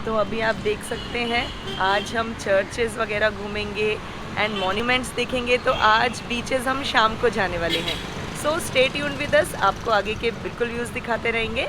तो अभी आप देख सकते हैं आज हम चर्चेज़ वगैरह घूमेंगे एंड मॉन्यूमेंट्स देखेंगे। तो आज बीचेस हम शाम को जाने वाले हैं। So stay tuned with us, आपको आगे के बिल्कुल व्यूज़ दिखाते रहेंगे।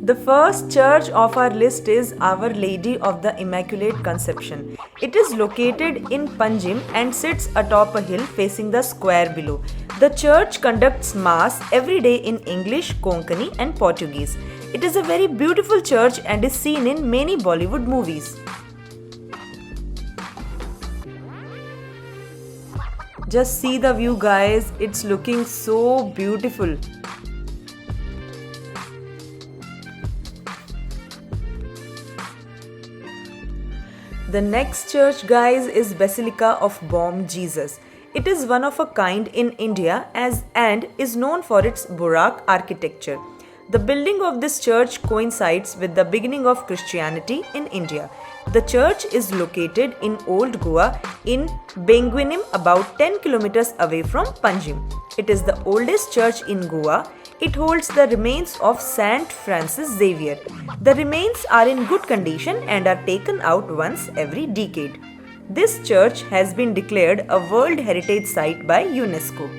The first church of our list is Our Lady of the Immaculate Conception. It is located in Panjim and sits atop a hill facing the square below. The church conducts mass every day in English, Konkani and Portuguese. It is a very beautiful church and is seen in many Bollywood movies. Just see the view, guys. It's looking so beautiful. The next church, guys, is Basilica of Bom Jesus. It is one of a kind in India and is known for its Baroque architecture. The building of this church coincides with the beginning of Christianity in India. The church is located in Old Goa in Benguinim, about 10 kilometers away from Panjim. It is the oldest church in Goa. It holds the remains of Saint Francis Xavier. The remains are in good condition and are taken out once every decade. This church has been declared a World Heritage Site by UNESCO.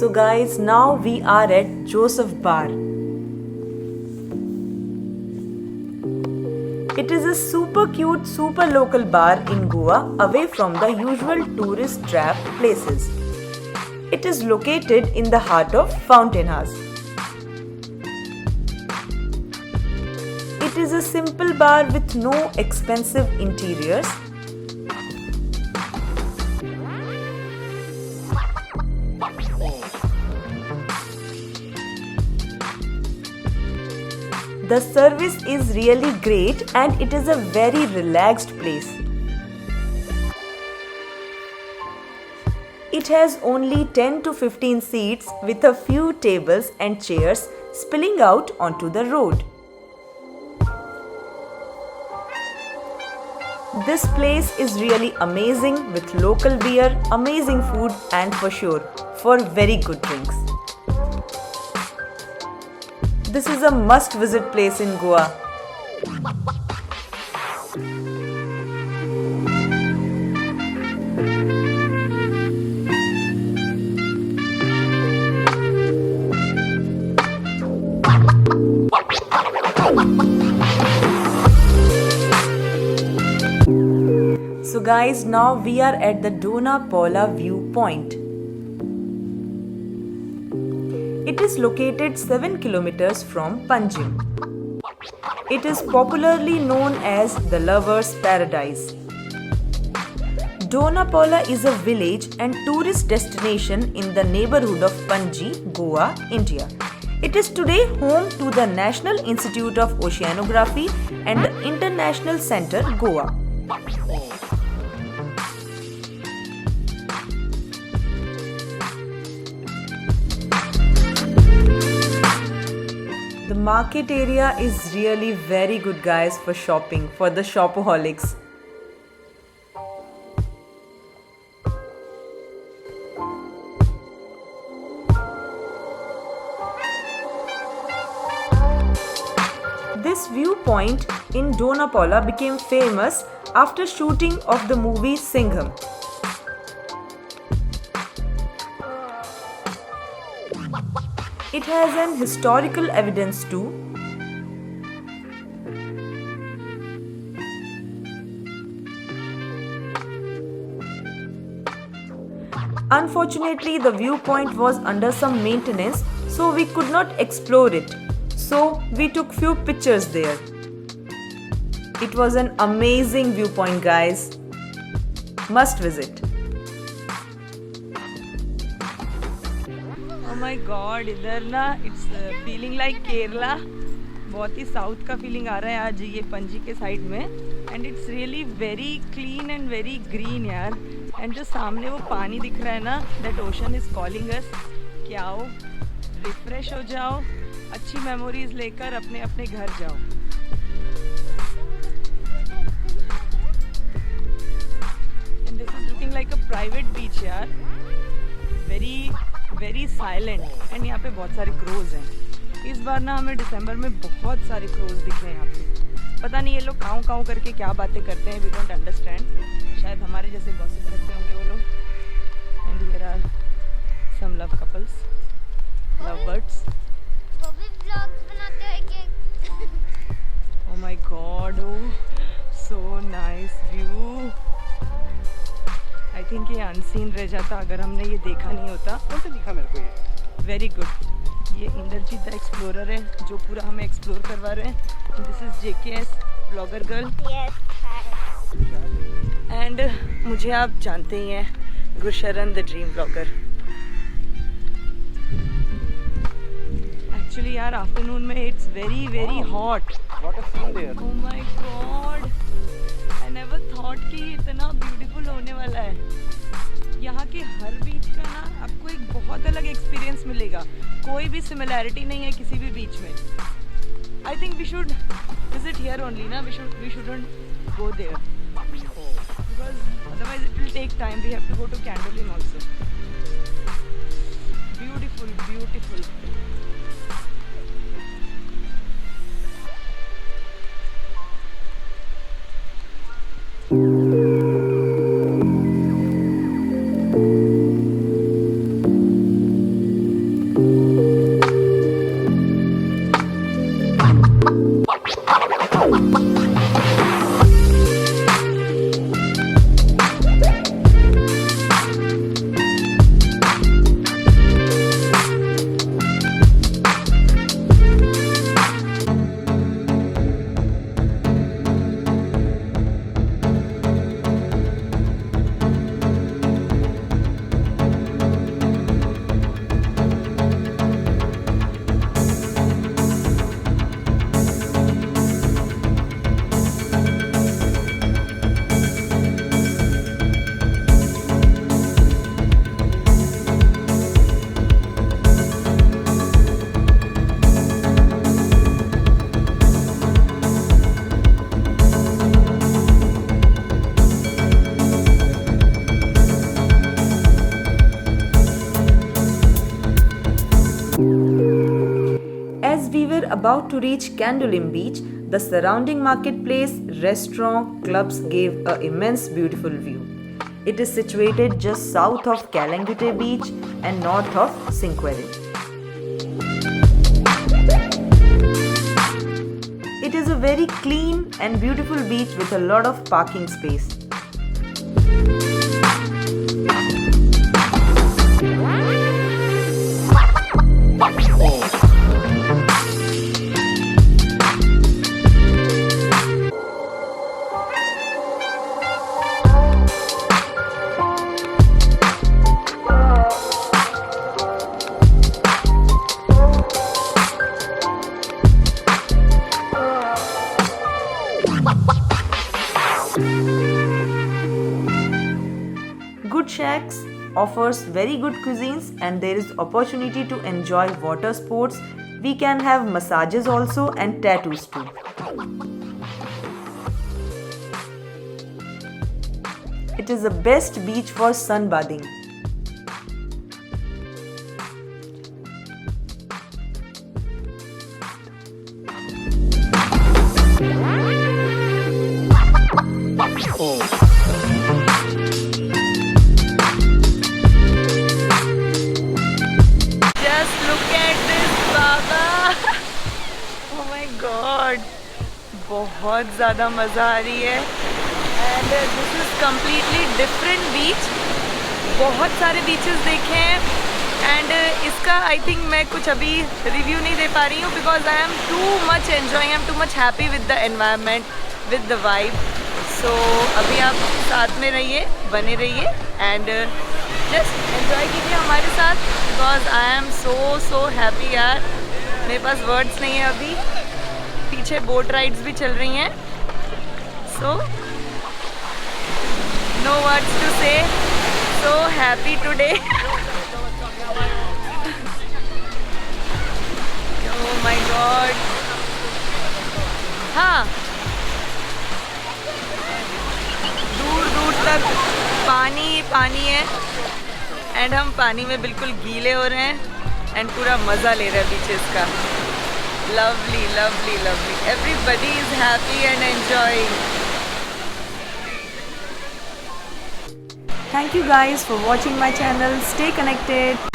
So guys, now we are at Joseph Bar. It is a super cute, super local bar in Goa, away from the usual tourist trap places. It is located in the heart of Fountain House. It is a simple bar with no expensive interiors. The service is really great and it is a very relaxed place. It has only 10 to 15 seats with a few tables and chairs spilling out onto the road. This place is really amazing with local beer, amazing food and for very good drinks. This is a must-visit place in Goa. So guys, now we are at the Dona Paula viewpoint. It is located 7 kilometers from Panjim. It is popularly known as the Lover's Paradise. Dona Paula is a village and tourist destination in the neighborhood of Panjim, Goa, India. It is today home to the National Institute of Oceanography and the International Centre, Goa. The market area is really very good, guys, for shopping, for the shopaholics. This viewpoint in Dona Paula became famous after shooting of the movie Singham. It has an historical evidence too. Unfortunately, the viewpoint was under some maintenance, so we could not explore it. So we took few pictures there. It was an amazing viewpoint, guys. Must visit. Oh my God, इधर ना it's feeling like Kerala. बहुत ही south का feeling आ रहा है आज ये पंजी के साइड में. And it's really very clean and very green यार. And जो सामने वो पानी दिख रहा है ना, that ocean is calling us कि आओ, refresh हो जाओ, अच्छी मेमोरीज लेकर अपने अपने घर जाओ. And this is looking like a private beach यार. Very silent. And यहाँ पे बहुत सारे क्रोज हैं. इस बार ना हमें दिसंबर में बहुत सारे क्रोज दिखे हैं यहाँ पे. पता नहीं ये लोग काऊ काऊ करके क्या बातें करते हैं. We don't understand. शायद हमारे जैसे गॉसिप करते होंगे वो लोग. And here are some love couples, love birds. वो भी vlogs बनाते हैं कि Oh my God, oh, so nice view. I think ये अनसीन रह जाता अगर हमने ये देखा नहीं होता. कौन सा दिखा मेरे को ये? Very good. ये इंद्रजीत द एक्सप्लोरर है जो पूरा हमें एक्सप्लोर करवा रहे हैं. This is JKS blogger girl. yes hi. And मुझे आप जानते ही हैं, Gursharan the dream blogger. Actually यार आफ्टरनून में it's very hot. What a scene there. Oh my God, I never thought कि इतना ब्यूटीफुल होने वाला है. यहाँ के हर बीच का ना आपको एक बहुत अलग एक्सपीरियंस मिलेगा. कोई भी सिमिलैरिटी नहीं है किसी भी बीच में. I think we should visit here only ना. We shouldn't go there because otherwise it will take time. We have to go to Candolim also. Beautiful. About to reach Candolim Beach, the surrounding marketplace, restaurant, clubs gave an immense beautiful view. It is situated just south of Candolim Beach and north of Cinquerin. It is a very clean and beautiful beach with a lot of parking space. offers very good cuisines and there is opportunity to enjoy water sports. We can have massages also and tattoos too. It is the best beach for sunbathing. Just look at this, Baba. Oh my God, बहुत ज़्यादा मज़ा आ रही है. And this is completely different beach. बहुत सारे beaches देखे हैं and इसका I think मैं कुछ अभी review नहीं दे पा रही हूँ because I am too much enjoying, I am too much happy with the environment, with the vibe. So अभी आप साथ में रहिए, बने रहिए and just enjoy कीजिए हमारे साथ because I am so happy यार. मेरे पास words नहीं है अभी. पीछे boat rides भी चल रही हैं. So no words to say. So happy today. Oh my God. हाँ, दूर दूर तक पानी ही पानी है एंड हम पानी में बिल्कुल गीले हो रहे हैं एंड पूरा मज़ा ले रहे हैं बीचेस का. Lovely lovely lovely. Everybody is happy and enjoying. Thank you guys for watching my channel. Stay connected.